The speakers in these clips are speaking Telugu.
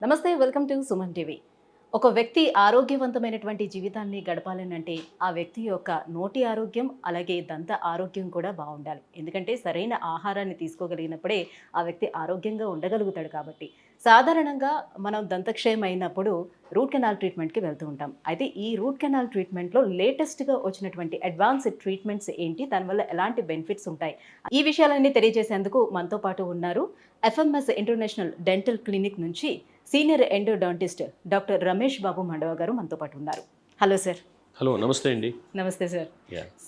నమస్తే, వెల్కమ్ టు సుమన్ టీవీ. ఒక వ్యక్తి ఆరోగ్యవంతమైనటువంటి జీవితాన్ని గడపాలనంటే ఆ వ్యక్తి యొక్క నోటి ఆరోగ్యం అలాగే దంత ఆరోగ్యం కూడా బాగుండాలి. ఎందుకంటే సరైన ఆహారాన్ని తీసుకోగలిగినప్పుడే ఆ వ్యక్తి ఆరోగ్యంగా ఉండగలుగుతాడు. కాబట్టి సాధారణంగా మనం దంతక్షయం అయినప్పుడు రూట్ కెనాల్ ట్రీట్మెంట్కి వెళ్తూ ఉంటాం. అయితే ఈ రూట్ కెనాల్ ట్రీట్మెంట్లో లేటెస్ట్గా వచ్చినటువంటి అడ్వాన్స్డ్ ట్రీట్మెంట్స్ ఏంటి, దానివల్ల ఎలాంటి బెనిఫిట్స్ ఉంటాయి, ఈ విషయాలన్నీ తెలియజేసేందుకు మనతో పాటు ఉన్నారు ఎఫ్ఎంఎస్ ఇంటర్నేషనల్ డెంటల్ క్లినిక్ నుంచి senior endodontist doctor Ramesh Babu Mandava గారు మనతో పాటు ఉన్నారు. Hello sir. హలో, నమస్తే అండి. నమస్తే సార్.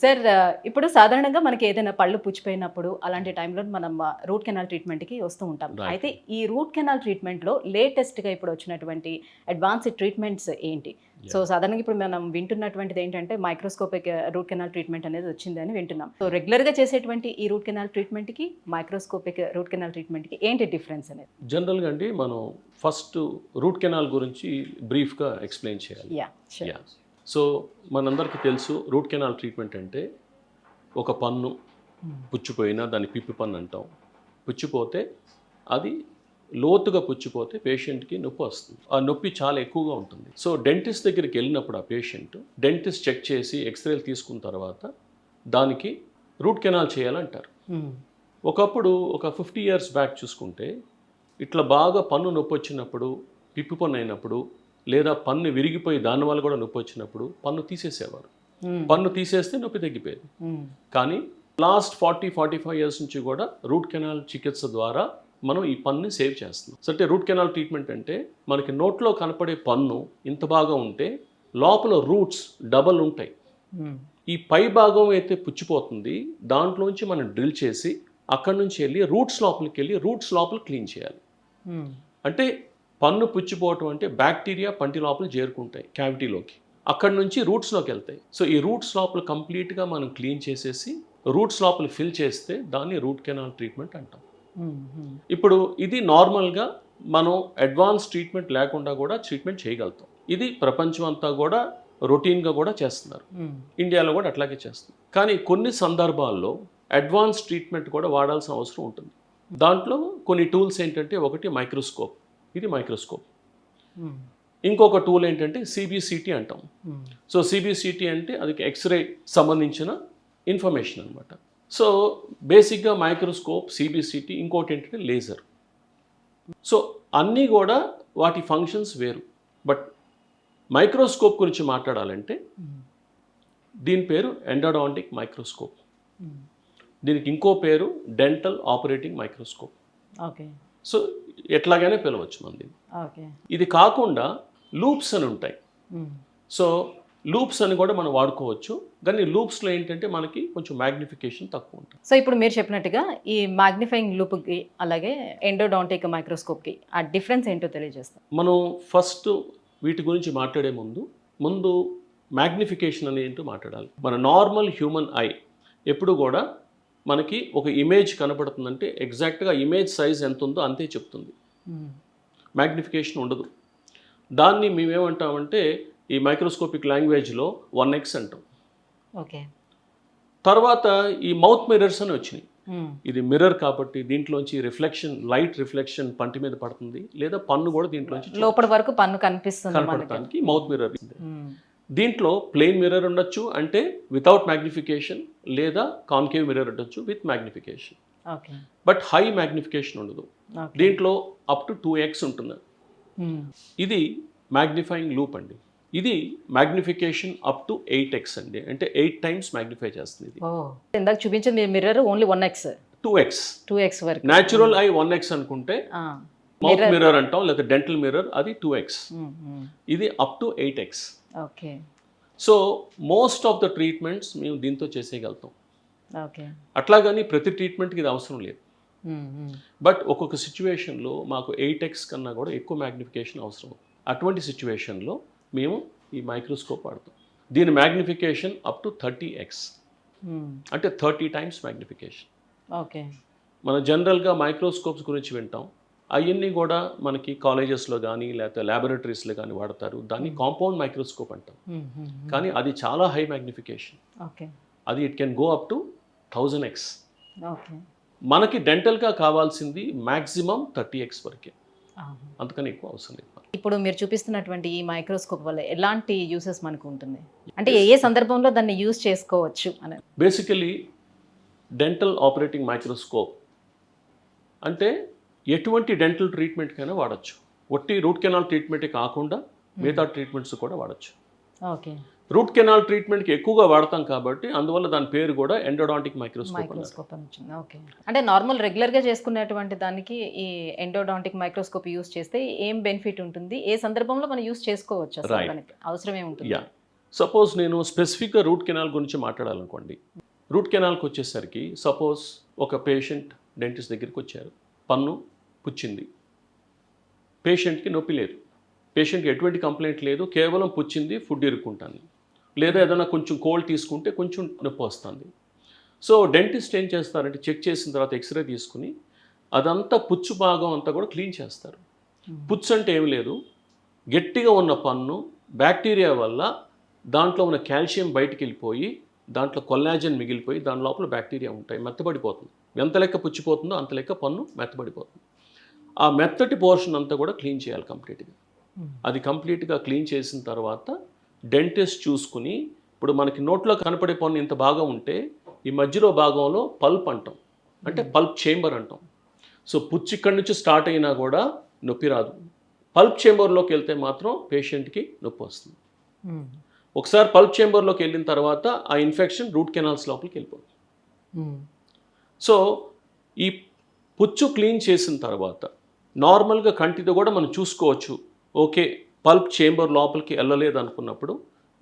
సార్, ఇప్పుడు సాధారణంగా మనకి ఏదైనా పళ్ళు పుచ్చిపోయినప్పుడు అలాంటి టైంలో మనం రూట్ కెనాల్ ట్రీట్మెంట్కి వస్తూ ఉంటాం. అయితే ఈ రూట్ కెనాల్ ట్రీట్మెంట్లో లేటెస్ట్గా ఇప్పుడు వచ్చినటువంటి అడ్వాన్స్డ్ ట్రీట్మెంట్స్ ఏంటి? సో సాధారణంగా ఇప్పుడు మనం వింటున్నటువంటిది ఏంటంటే మైక్రోస్కోపిక్ రూట్ కెనాల్ ట్రీట్మెంట్ అనేది వచ్చిందని వింటున్నాం. సో రెగ్యులర్గా చేసేటువంటి ఈ రూట్ కెనాల్ ట్రీట్మెంట్కి మైక్రోస్కోపిక్ రూట్ కెనాల్ ట్రీట్మెంట్కి ఏంటి డిఫరెన్స్ అనేది? జనరల్గా అండి, మనం ఫస్ట్ రూట్ కెనాల్ గురించి బ్రీఫ్గా ఎక్స్ప్లెయిన్ చేయాలి. సో మనందరికీ తెలుసు, రూట్ కెనాల్ ట్రీట్మెంట్ అంటే ఒక పన్ను పుచ్చిపోయినా దాన్ని పిప్పి పన్ను అంటాం. పుచ్చిపోతే అది లోతుగా పుచ్చిపోతే పేషెంట్కి నొప్పి వస్తుంది. ఆ నొప్పి చాలా ఎక్కువగా ఉంటుంది. సో డెంటిస్ట్ దగ్గరికి వెళ్ళినప్పుడు ఆ పేషెంట్ డెంటిస్ట్ చెక్ చేసి ఎక్స్రేలు తీసుకున్న తర్వాత దానికి రూట్ కెనాల్ చేయాలంటారు. ఒకప్పుడు ఒక 50 years బ్యాక్ చూసుకుంటే ఇట్లా బాగా పన్ను నొప్పి వచ్చినప్పుడు, పిప్పి పన్ను అయినప్పుడు, లేదా పన్ను విరిగిపోయి దానివల్ల కూడా నొప్పి వచ్చినప్పుడు పన్ను తీసేసేవారు. పన్ను తీసేస్తే నొప్పి తగ్గిపోయేది. కానీ లాస్ట్ 40-45 years నుంచి కూడా రూట్ కెనాల్ చికిత్స ద్వారా మనం ఈ పన్నుని సేవ్ చేస్తున్నాం. సో అంటే రూట్ కెనాల్ ట్రీట్మెంట్ అంటే మనకి నోట్లో కనపడే పన్ను ఇంత బాగా ఉంటే లోపల రూట్స్ డబల్ ఉంటాయి. ఈ పై భాగం అయితే పుచ్చిపోతుంది, దాంట్లోంచి మనం డ్రిల్ చేసి అక్కడి నుంచి వెళ్ళి రూట్స్ లోపలికి వెళ్ళి రూట్స్ లోపల క్లీన్ చేయాలి. అంటే పన్ను పుచ్చిపోవటం అంటే బ్యాక్టీరియా పంటి లోపల చేరుకుంటాయి క్యావిటీలోకి, అక్కడి నుంచి రూట్స్లోకి వెళ్తాయి. సో ఈ రూట్స్ లోపల కంప్లీట్గా మనం క్లీన్ చేసేసి రూట్స్ లోపల ఫిల్ చేస్తే దాన్ని రూట్ కెనాల్ ట్రీట్మెంట్ అంటాం. ఇప్పుడు ఇది నార్మల్గా మనం అడ్వాన్స్ ట్రీట్మెంట్ లేకుండా కూడా ట్రీట్మెంట్ చేయగలుగుతాం. ఇది ప్రపంచం అంతా కూడా రొటీన్గా కూడా చేస్తున్నారు. ఇండియాలో కూడా అట్లాగే చేస్తున్నారు. కానీ కొన్ని సందర్భాల్లో అడ్వాన్స్ ట్రీట్మెంట్ కూడా వాడాల్సిన అవసరం ఉంటుంది. దాంట్లో కొన్ని టూల్స్ ఏంటంటే, ఒకటి మైక్రోస్కోప్, ఇది మైక్రోస్కోప్. ఇంకొక టూల్ ఏంటంటే సిబిసిటీ అంటాం. సో సిబిసిటీ అంటే అది ఎక్స్రే సంబంధించిన ఇన్ఫర్మేషన్ అనమాట. సో బేసిక్గా మైక్రోస్కోప్, సిబిసిటీ, ఇంకోటి ఏంటంటే లేజర్. సో అన్నీ కూడా వాటి ఫంక్షన్స్ వేరు. బట్ మైక్రోస్కోప్ గురించి మాట్లాడాలంటే దీని పేరు ఎండోడాంటిక్ మైక్రోస్కోప్. దీనికి ఇంకో పేరు dental operating microscope. Okay. So ఎట్లాగైనా పిలవచ్చు మంది. ఇది కాకుండా లూప్స్ అని ఉంటాయి. సో లూప్స్ అని కూడా మనం వాడుకోవచ్చు. కానీ లూప్స్లో ఏంటంటే మనకి కొంచెం మ్యాగ్నిఫికేషన్ తక్కువ ఉంటుంది. సో ఇప్పుడు మీరు చెప్పినట్టుగా ఈ మ్యాగ్నిఫైయింగ్ లూప్కి అలాగే ఎండోడాంటిక్ మైక్రోస్కోప్కి ఆ డిఫరెన్స్ ఏంటో తెలియజేస్తాం. మనం ఫస్ట్ వీటి గురించి మాట్లాడే ముందు మ్యాగ్నిఫికేషన్ అనేది ఏంటో మాట్లాడాలి. మన నార్మల్ హ్యూమన్ ఐ ఎప్పుడు కూడా మనకి ఒక ఇమేజ్ కనపడుతుందంటే ఎగ్జాక్ట్గా ఇమేజ్ సైజ్ ఎంత ఉందో అంతే చెప్తుంది. మ్యాగ్నిఫికేషన్ ఉండదు. దాన్ని మేమేమంటామంటే ఈ మైక్రోస్కోపిక్ లాంగ్వేజ్లో 1x అంటాం. ఓకే. తర్వాత ఈ మౌత్ మిర్రర్స్ అని వచ్చినాయి. ఇది మిర్రర్ కాబట్టి దీంట్లోంచి రిఫ్లెక్షన్, లైట్ రిఫ్లెక్షన్ పంటి మీద పడుతుంది, లేదా పన్ను కూడా దీంట్లోంచి లోపల వరకు పన్ను కనపడటానికి మౌత్ మిర్రర్. దీంట్లో ప్లెయిన్ మిర్రర్ ఉండొచ్చు, అంటే వితౌట్ మ్యాగ్నిఫికేషన్, లేదా కాన్కేవ్ మిర్రర్ ఉండొచ్చు with magnification. But high magnification ఉండదు. దీంట్లో అప్ టు 2x ఉంటుంది. ఇది మ్యాగ్నిఫైయింగ్ లూప్ అండి. ఇది మ్యాగ్నిఫికేషన్ అప్ టు 8x అండి, అంటే 8 times మ్యాగ్నిఫై చేస్తుంది. ఇది ఇందాక చూపించింది మిర్రర్ ఓన్లీ 1x, 2x వరకు. న్యాచురల్ ఐ 1x అనుకుంటే మౌత్ మిర్రర్ అంటాం, లేదా డెంటల్ మిర్రర్ అది 2x. ఇది up to 8x. Okay. So most of the treatments మేము దీంతో చేసేయగలుగుతాం. ఓకే. అట్లాగని ప్రతి ట్రీట్మెంట్కి ఇది అవసరం లేదు. బట్ ఒక్కొక్క సిచ్యువేషన్లో మాకు 8x కన్నా కూడా ఎక్కువ మ్యాగ్నిఫికేషన్ అవసరం. అటువంటి సిచ్యువేషన్లో మేము ఈ మైక్రోస్కోప్ వాడతాం. దీని మ్యాగ్నిఫికేషన్ అప్ టు 30x, అంటే 30 times మ్యాగ్నిఫికేషన్. ఓకే. మన జనరల్గా మైక్రోస్కోప్స్ గురించి వింటాం, అవన్నీ కూడా మనకి కాలేజెస్లో కానీ లేకపోతే ల్యాబొరేటరీస్లో కానీ వాడతారు. దాన్ని కాంపౌండ్ మైక్రోస్కోప్ అంటాం. కానీ అది చాలా హై మ్యాగ్నిఫికేషన్. అది it can go up to 1000x. మనకి డెంటల్గా కావాల్సింది మ్యాక్సిమం 30x వరకే. అందుకని ఎక్కువ అవసరం లేదు. ఇప్పుడు మీరు చూపిస్తున్నటువంటి ఈ మైక్రోస్కోప్ వల్ల ఎలాంటి యూసెస్ మనకు ఉంటుంది, అంటే ఏ సందర్భంలో దాన్ని యూజ్ చేసుకోవచ్చు అని? బేసికలీ డెంటల్ ఆపరేటింగ్ మైక్రోస్కోప్ అంటే ఎటువంటి డెంటల్ ట్రీట్మెంట్కైనా వాడచ్చు. ఒట్టి రూట్ కెనాల్ ట్రీట్మెంటే కాకుండా మిగతా ట్రీట్మెంట్స్ కూడా వాడచ్చు. ఓకే. రూట్ కెనాల్ ట్రీట్మెంట్కి ఎక్కువగా వాడతాం కాబట్టి అందువల్ల దాని పేరు కూడా ఎండోడాంటిక్ మైక్రోస్కోప్. ఓకే. అంటే నార్మల్ రెగ్యులర్గా చేసుకునేటువంటి దానికి ఈ ఎండోడాంటిక్ మైక్రోస్కోప్ యూస్ చేస్తే ఏం బెనిఫిట్ ఉంటుంది, ఏ సందర్భంలో మనం యూస్ చేసుకోవచ్చు, అసలు దానికి అవసరం ఏముంటుంది? సపోజ్ నేను స్పెసిఫిక్గా రూట్ కెనాల్ గురించి మాట్లాడాలనుకోండి. రూట్ కెనాల్కి వచ్చేసరికి సపోజ్ ఒక పేషెంట్ డెంటిస్ట్ దగ్గరికి వచ్చారు, పన్ను పుచ్చింది, పేషెంట్కి నొప్పి లేదు, పేషెంట్కి ఎటువంటి కంప్లైంట్ లేదు, కేవలం పుచ్చింది, ఫుడ్ ఇరుక్కుంటాను, లేదా ఏదైనా కొంచెం కోల్డ్ తీసుకుంటే కొంచెం నొప్పి వస్తుంది. సో డెంటిస్ట్ ఏం చేస్తారంటే చెక్ చేసిన తర్వాత ఎక్స్రే తీసుకుని అదంతా పుచ్చు భాగం అంతా కూడా క్లీన్ చేస్తారు. పుచ్చు అంటే ఏమి లేదు, గట్టిగా ఉన్న పన్ను బ్యాక్టీరియా వల్ల దాంట్లో ఉన్న కాల్షియం బయటికి వెళ్ళిపోయి దాంట్లో కొల్లాజన్ మిగిలిపోయి దాని లోపల బ్యాక్టీరియా ఉంటాయి, మెత్తబడిపోతుంది. ఎంత లెక్క పుచ్చిపోతుందో అంత లెక్క పన్ను మెత్తబడిపోతుంది. ఆ మెత్తటి పోర్షన్ అంతా కూడా క్లీన్ చేయాలి కంప్లీట్గా. అది కంప్లీట్గా క్లీన్ చేసిన తర్వాత డెంటిస్ట్ చూసుకుని, ఇప్పుడు మనకి నోట్లో కనపడే పన్ను ఇంత భాగం ఉంటే ఈ మధ్యలో భాగంలో పల్ప్ అంటాం, అంటే పల్ప్ చేంబర్ అంటాం. సో పుచ్చు ఇక్కడి నుంచి స్టార్ట్ అయినా కూడా నొప్పి రాదు, పల్ప్ చేంబర్లోకి వెళ్తే మాత్రం పేషెంట్కి నొప్పి వస్తుంది. ఒకసారి పల్ప్ చేంబర్లోకి వెళ్ళిన తర్వాత ఆ ఇన్ఫెక్షన్ రూట్ కెనాల్స్ లోపలికి వెళ్ళిపోతుంది. సో ఈ పుచ్చు క్లీన్ చేసిన తర్వాత నార్మల్గా కంటితో కూడా మనం చూసుకోవచ్చు, ఓకే పల్ప్ చేంబర్ లోపలికి వెళ్ళలేదు అనుకున్నప్పుడు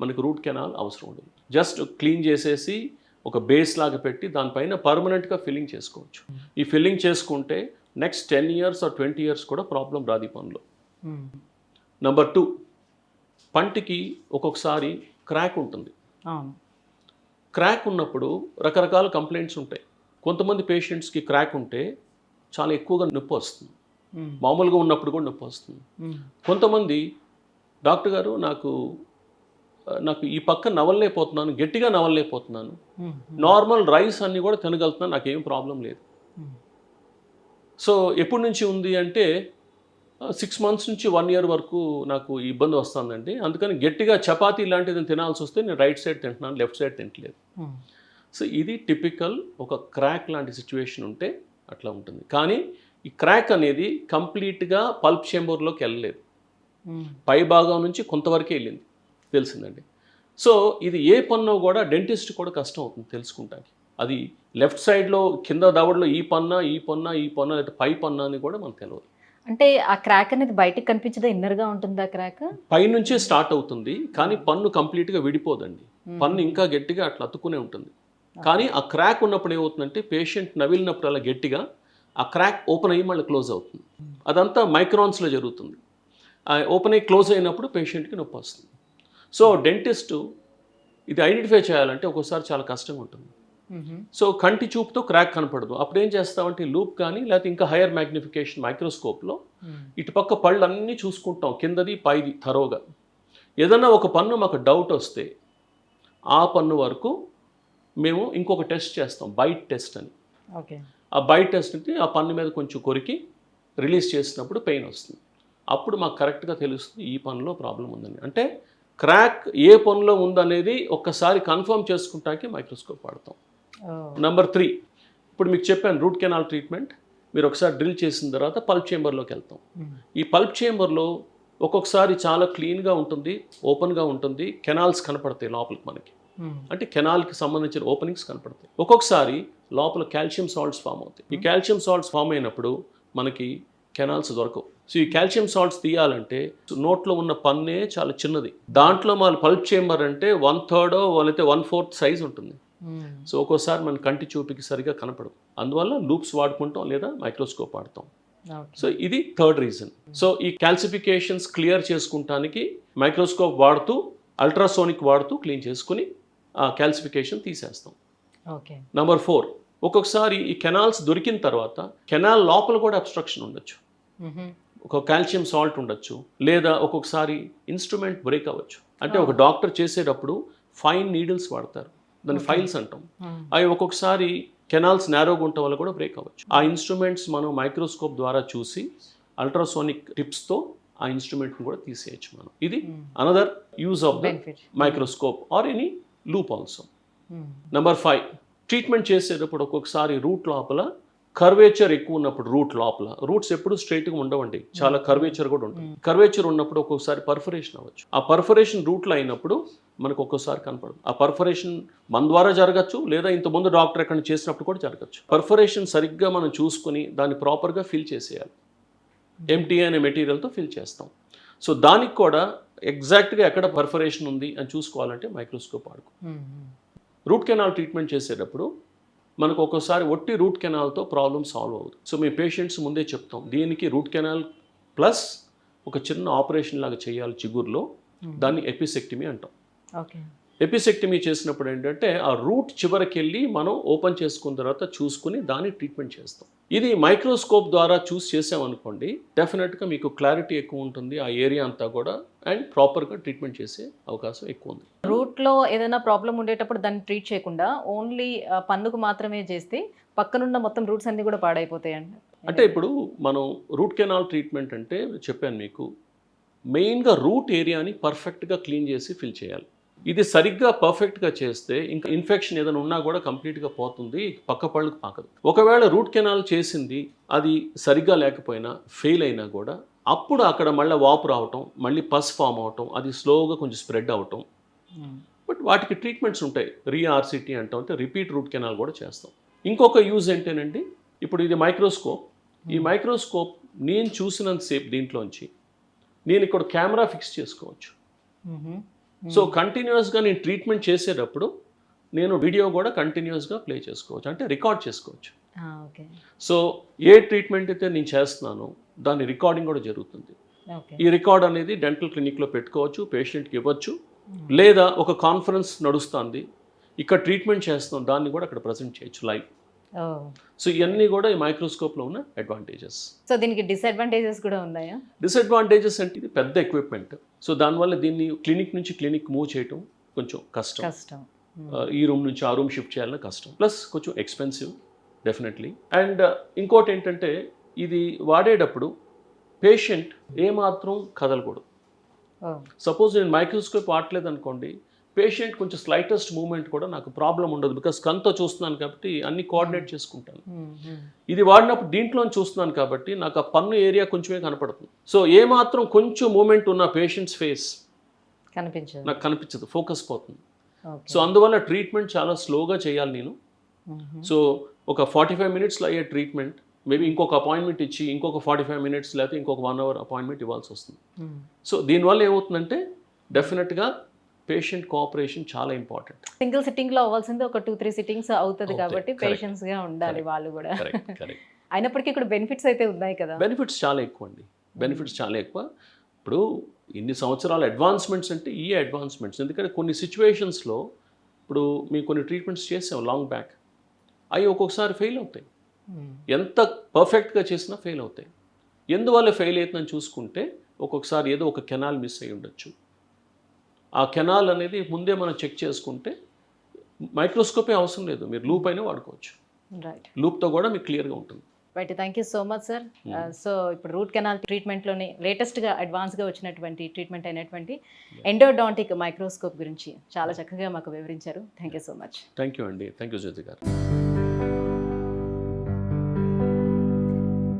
మనకు రూట్ కెనాల్ అవసరం ఉండదు. జస్ట్ క్లీన్ చేసేసి ఒక బేస్ లాగా పెట్టి దానిపైన పర్మనెంట్గా ఫిల్లింగ్ చేసుకోవచ్చు. ఈ ఫిల్లింగ్ చేసుకుంటే నెక్స్ట్ 10 years or 20 years కూడా ప్రాబ్లం రాదు ఈ పనిలో. నెంబర్ 2, పంటికి ఒక్కొక్కసారి క్రాక్ ఉంటుంది. క్రాక్ ఉన్నప్పుడు రకరకాల కంప్లైంట్స్ ఉంటాయి. కొంతమంది పేషెంట్స్కి క్రాక్ ఉంటే చాలా ఎక్కువగా నొప్పి వస్తుంది, మామూలుగా ఉన్నప్పుడు కూడా నొప్పి వస్తుంది. కొంతమంది డాక్టర్ గారు నాకు ఈ పక్క నవలలేకపోతున్నాను, గట్టిగా నవలలేకపోతున్నాను, నార్మల్ రైస్ అన్నీ కూడా తినగలుగుతున్నాను, నాకేం ప్రాబ్లం లేదు. సో ఎప్పటి నుంచి ఉంది అంటే 6 months నుంచి 1 year వరకు నాకు ఇబ్బంది వస్తుందండి, అందుకని గట్టిగా చపాతీ లాంటిది తినాల్సి వస్తే నేను రైట్ సైడ్ తింటున్నాను, లెఫ్ట్ సైడ్ తింటలేదు. సో ఇది టిపికల్ ఒక క్రాక్ లాంటి సిచ్యువేషన్ ఉంటే అట్లా ఉంటుంది. కానీ ఈ క్రాక్ అనేది కంప్లీట్గా పల్ప్ చేంబర్లోకి వెళ్ళలేదు, పై భాగం నుంచి కొంతవరకే వెళ్ళింది, తెలిసిందండి. సో ఇది ఏ పన్ను కూడా డెంటిస్ట్ కూడా కష్టం అవుతుంది తెలుసుకుంటానికి. అది లెఫ్ట్ సైడ్లో కింద దవడలో ఈ పన్నా లేదా పై పన్నా అని కూడా మనకు తెలియదు. అంటే ఆ క్రాక్ అనేది బయటకు కనిపించదా, ఇన్నర్గా ఉంటుందా క్రాక్? పైనుంచే స్టార్ట్ అవుతుంది కానీ పన్ను కంప్లీట్గా విడిపోదండి, పన్ను ఇంకా గట్టిగా అట్లా అతుక్కునే ఉంటుంది. కానీ ఆ క్రాక్ ఉన్నప్పుడు ఏమవుతుందంటే పేషెంట్ నవిలినప్పుడు అలా గట్టిగా ఆ క్రాక్ ఓపెన్ అయ్యి మళ్ళీ క్లోజ్ అవుతుంది. అదంతా మైక్రాన్స్లో జరుగుతుంది. ఓపెన్ అయ్యి క్లోజ్ అయినప్పుడు పేషెంట్కి నొప్పి వస్తుంది. సో డెంటిస్టు ఇది ఐడెంటిఫై చేయాలంటే ఒక్కోసారి చాలా కష్టంగా ఉంటుంది. సో కంటి చూపుతో క్రాక్ కనపడదు, అప్పుడు ఏం చేస్తామంటే లూప్ కానీ లేకపోతే ఇంకా హైయర్ మ్యాగ్నిఫికేషన్ మైక్రోస్కోప్లో ఇటుపక్క పళ్ళు అన్నీ చూసుకుంటాం, కిందది పైది తరోగా. ఏదన్నా ఒక పన్ను మాకు డౌట్ వస్తే ఆ పన్ను వరకు మేము ఇంకొక టెస్ట్ చేస్తాం, బైట్ టెస్ట్ అని. ఆ బైట్ టెస్ట్ అంటే ఆ పన్ను మీద కొంచెం కొరికి రిలీజ్ చేసినప్పుడు పెయిన్ వస్తుంది, అప్పుడు మాకు కరెక్ట్గా తెలుస్తుంది ఈ పన్నులో ప్రాబ్లం ఉందని. అంటే క్రాక్ ఏ పన్నులో ఉందనేది ఒక్కసారి కన్ఫర్మ్ చేసుకుంటానికి మైక్రోస్కోప్ వాడతాం. నెంబర్ 3, ఇప్పుడు మీకు చెప్పాను రూట్ కెనాల్ ట్రీట్మెంట్, మీరు ఒకసారి డ్రిల్ చేసిన తర్వాత పల్ప్ చేంబర్లోకి వెళ్తాం. ఈ పల్ప్ చేంబర్లో ఒక్కొక్కసారి చాలా క్లీన్గా ఉంటుంది, ఓపెన్గా ఉంటుంది, కెనాల్స్ కనపడతాయి లోపలికి మనకి, అంటే కెనాల్కి సంబంధించిన ఓపెనింగ్స్ కనపడతాయి. ఒక్కొక్కసారి లోపల కాల్షియం సాల్ట్స్ ఫామ్ అవుతాయి. ఈ కాల్షియం సాల్ట్స్ ఫామ్ అయినప్పుడు మనకి కెనాల్స్ దొరకవు. సో ఈ కాల్షియం సాల్ట్స్ తీయాలంటే నోట్లో ఉన్న పన్నే చాలా చిన్నది, దాంట్లో మన పల్ప్ చేంబర్ అంటే 1/3 లేకపోతే 1/4 సైజ్ ఉంటుంది. సో ఒక్కోసారి మన కంటి చూపుకి సరిగా కనపడదు, అందువల్ల లూప్స్ వాడుకుంటాం లేదా మైక్రోస్కోప్ వాడతాం. సో ఇది 3rd రీజన్. సో ఈ క్యాల్సిఫికేషన్స్ క్లియర్ చేసుకుంటానికి మైక్రోస్కోప్ వాడుతూ అల్ట్రాసోనిక్ వాడుతూ క్లీన్ చేసుకుని ఆ క్యాల్సిఫికేషన్ తీసేస్తాం. నెంబర్ 4, ఒక్కొక్కసారి ఈ కెనాల్స్ దొరికిన తర్వాత కెనాల్ లోపల కూడా అబ్స్ట్రక్షన్ ఉండొచ్చు, ఒక కాల్షియం సాల్ట్ ఉండొచ్చు, లేదా ఒక్కొక్కసారి ఇన్స్ట్రుమెంట్ బ్రేక్ అవ్వచ్చు. అంటే ఒక డాక్టర్ చేసేటప్పుడు ఫైన్ నీడిల్స్ వాడతారు, దాన్ని ఫైల్స్ అంటాం. అవి ఒక్కొక్కసారి కెనాల్స్ నేరోగా ఉండటం వల్ల కూడా బ్రేక్ అవ్వచ్చు. ఆ ఇన్స్ట్రుమెంట్స్ మనం మైక్రోస్కోప్ ద్వారా చూసి అల్ట్రాసోనిక్ టిప్స్తో ఆ ఇన్స్ట్రుమెంట్ని కూడా తీసేయచ్చు మనం. ఇది another use of the benefit. Microscope or any loop also. Number 5, treatment చేసేటప్పుడు ఒక్కొక్కసారి రూట్ లోపల కర్వేచర్ ఎక్కువ ఉన్నప్పుడు రూట్స్ ఎప్పుడు స్ట్రైట్గా ఉండవండి, చాలా కర్వేచర్ కూడా ఉంటుంది. కర్వేచర్ ఉన్నప్పుడు ఒక్కొక్కసారి పర్ఫరేషన్ అవ్వచ్చు. ఆ పర్ఫరేషన్ రూట్లో అయినప్పుడు మనకు ఒక్కోసారి కనపడదు. ఆ పర్ఫరేషన్ మన ద్వారా జరగచ్చు, లేదా ఇంతకుముందు డాక్టర్ ఎక్కడ చేసినప్పుడు కూడా జరగచ్చు. పర్ఫరేషన్ సరిగ్గా మనం చూసుకొని దాన్ని ప్రాపర్గా ఫిల్ చేసేయాలి. ఎంటీ అనే మెటీరియల్తో ఫిల్ చేస్తాం. సో దానికి కూడా ఎగ్జాక్ట్గా ఎక్కడ పర్ఫరేషన్ ఉంది అని చూసుకోవాలంటే మైక్రోస్కోప్ వాడుకో. రూట్ కెనాల్ ట్రీట్మెంట్ చేసేటప్పుడు మనకు ఒక్కోసారి ఒట్టి రూట్ కెనాల్తో ప్రాబ్లమ్ సాల్వ్ అవుతుంది. సో మీ పేషెంట్స్ ముందే చెప్తాం, దీనికి రూట్ కెనాల్ ప్లస్ ఒక చిన్న ఆపరేషన్ లాగా చేయాలి చిగురులో, దాన్ని ఎపిసెక్టమీ అంటాం. ఓకే. ఎపిసెక్టమీ చేసినప్పుడు ఏంటంటే ఆ రూట్ చివరికి వెళ్ళి మనం ఓపెన్ చేసుకున్న తర్వాత చూసుకుని దాన్ని ట్రీట్మెంట్ చేస్తాం. ఇది మైక్రోస్కోప్ ద్వారా చూస్ చేసామనుకోండి, డెఫినెట్గా మీకు క్లారిటీ ఎక్కువ ఉంటుంది ఆ ఏరియా అంతా కూడా, అండ్ ప్రాపర్గా ట్రీట్మెంట్ చేసే అవకాశం ఎక్కువ ఉంది. రూట్లో ఏదైనా ప్రాబ్లం ఉండేటప్పుడు దాన్ని ట్రీట్ చేయకుండా ఓన్లీ పన్నుకు మాత్రమే చేస్తే పక్కనున్న మొత్తం రూట్స్ అన్ని కూడా పాడైపోతాయండి. అంటే ఇప్పుడు మనం రూట్ కెనాల్ ట్రీట్మెంట్ అంటే చెప్పాను మీకు, మెయిన్గా రూట్ ఏరియాని పర్ఫెక్ట్గా క్లీన్ చేసి ఫిల్ చేయాలి. ఇది సరిగ్గా పర్ఫెక్ట్గా చేస్తే ఇంకా ఇన్ఫెక్షన్ ఏదైనా ఉన్నా కూడా కంప్లీట్గా పోతుంది, పక్క పళ్ళకు పాకదు. ఒకవేళ రూట్ కెనాల్ చేసింది అది సరిగ్గా లేకపోయినా ఫెయిల్ అయినా కూడా అప్పుడు అక్కడ మళ్ళీ వాపు రావటం, మళ్ళీ పస్ ఫామ్ అవటం, అది స్లోగా కొంచెం స్ప్రెడ్ అవటం. బట్ వాటికి ట్రీట్మెంట్స్ ఉంటాయి. రీఆర్సిటీ అంటాం, అంటే రిపీట్ రూట్ కెనాల్ కూడా చేస్తాం. ఇంకొక యూజ్ ఏంటంటే, ఇప్పుడు ఇది మైక్రోస్కోప్. ఈ మైక్రోస్కోప్ నేను చూసినంతసేపు దీంట్లోంచి నేను ఇక్కడ కెమెరా ఫిక్స్ చేసుకోవచ్చు. సో కంటిన్యూస్గా నేను ట్రీట్మెంట్ చేసేటప్పుడు నేను వీడియో కూడా కంటిన్యూస్గా ప్లే చేసుకోవచ్చు, అంటే రికార్డ్ చేసుకోవచ్చు. సో ఏ ట్రీట్మెంట్ అయితే నేను చేస్తున్నానో దాని రికార్డింగ్ కూడా జరుగుతుంది. ఈ రికార్డ్ అనేది డెంటల్ క్లినిక్లో పెట్టుకోవచ్చు, పేషెంట్కి ఇవ్వచ్చు, లేదా ఒక కాన్ఫరెన్స్ నడుస్తుంది, ఇక్కడ ట్రీట్మెంట్ చేస్తున్నాం దాన్ని కూడా అక్కడ ప్రజెంట్ చేయొచ్చు లైవ్. సో ఇవన్నీ కూడా ఈ మైక్రోస్కోప్లో ఉన్న అడ్వాంటేజెస్. సో దీనికి డిసడ్వాంటేజెస్ కూడా ఉన్నాయా? డిసడ్వాంటేజెస్ అంటే ఇది పెద్ద ఎక్విప్మెంట్, సో దానివల్ల దీన్ని క్లినిక్ నుంచి క్లినిక్ మూవ్ చేయటం కొంచెం కష్టం. ఈ రూమ్ నుంచి ఆ రూమ్ షిఫ్ట్ చేయాలన్నా కష్టం, ప్లస్ కొంచెం ఎక్స్పెన్సివ్ డెఫినెట్లీ. అండ్ ఇంకోటి ఏంటంటే, ఇది వాడేటప్పుడు పేషెంట్ ఏమాత్రం కదలకూడదు. సపోజ్ నేను మైక్రోస్కోప్ వాడలేదు అనుకోండి, పేషెంట్ కొంచెం స్లైటెస్ట్ మూమెంట్ కూడా నాకు ప్రాబ్లం ఉండదు, బికాస్ కన్తో చూస్తున్నాను కాబట్టి అన్ని కోఆర్డినేట్ చేసుకుంటాను. ఇది వాడినప్పుడు దీంట్లో చూస్తున్నాను కాబట్టి నాకు ఆ పన్ను ఏరియా కొంచెమే కనపడుతుంది. సో ఏమాత్రం కొంచెం మూమెంట్ ఉన్న పేషెంట్స్ ఫేస్ నాకు కనిపించదు, ఫోకస్ పోతుంది. సో అందువల్ల ట్రీట్మెంట్ చాలా స్లోగా చేయాలి నేను. సో ఒక 45 మినిట్స్లో అయ్యే ట్రీట్మెంట్ మేబీ ఇంకొక అపాయింట్మెంట్ ఇచ్చి ఇంకొక 45 మినిట్స్ లేకపోతే ఇంకొక 1 అవర్ అపాయింట్మెంట్ ఇవ్వాల్సి వస్తుంది. సో దీనివల్ల ఏమవుతుందంటే డెఫినెట్గా పేషెంట్ కోఆపరేషన్ చాలా ఇంపార్టెంట్. సింగిల్ సిట్టింగ్ లో అవ్వాల్సింది ఒక 2-3 సిట్టింగ్స్ అవుతుంది కాబట్టి పేషెన్స్ గా ఉండాలి వాళ్ళు కూడా. అయినప్పటికీ ఇక్కడ బెనిఫిట్స్ అయితే ఉన్నాయి కదా. బెనిఫిట్స్ చాలా ఎక్కువ అండి, బెనిఫిట్స్ చాలా ఎక్కువ. ఇప్పుడు ఇన్ని సంవత్సరాల అడ్వాన్స్మెంట్స్ అంటే ఈ అడ్వాన్స్మెంట్స్, ఎందుకంటే కొన్ని సిచ్యువేషన్స్లో ఇప్పుడు మేము కొన్ని ట్రీట్మెంట్స్ చేసాం లాంగ్ బ్యాక్, అవి ఒక్కొక్కసారి ఫెయిల్ అవుతాయి. ఎంత పర్ఫెక్ట్గా చేసినా ఫెయిల్ అవుతాయి. ఎందువల్ల ఫెయిల్ అవుతుందని చూసుకుంటే ఒక్కొక్కసారి ఏదో ఒక కెనాల్ మిస్ అయ్యి ఉండొచ్చు. ఆ కెనాల్ అనేది ముందే మనం చెక్ చేసుకుంటే మైక్రోస్కోపే అవసరం లేదు, మీరు లూప్ అయినా వాడుకోవచ్చు. రైట్, లూప్తో కూడా మీకు క్లియర్గా ఉంటుంది. Right, thank you so much sir. So ఇప్పుడు రూట్ కెనాల్ ట్రీట్మెంట్లోనే లేటెస్ట్గా అడ్వాన్స్గా వచ్చినటువంటి ట్రీట్మెంట్ అయినటువంటి ఎండోడాంటిక్ మైక్రోస్కోప్ గురించి చాలా చక్కగా మాకు వివరించారు. Thank you so much. Thank you అండి, థ్యాంక్ యూ జ్యోతి గారు.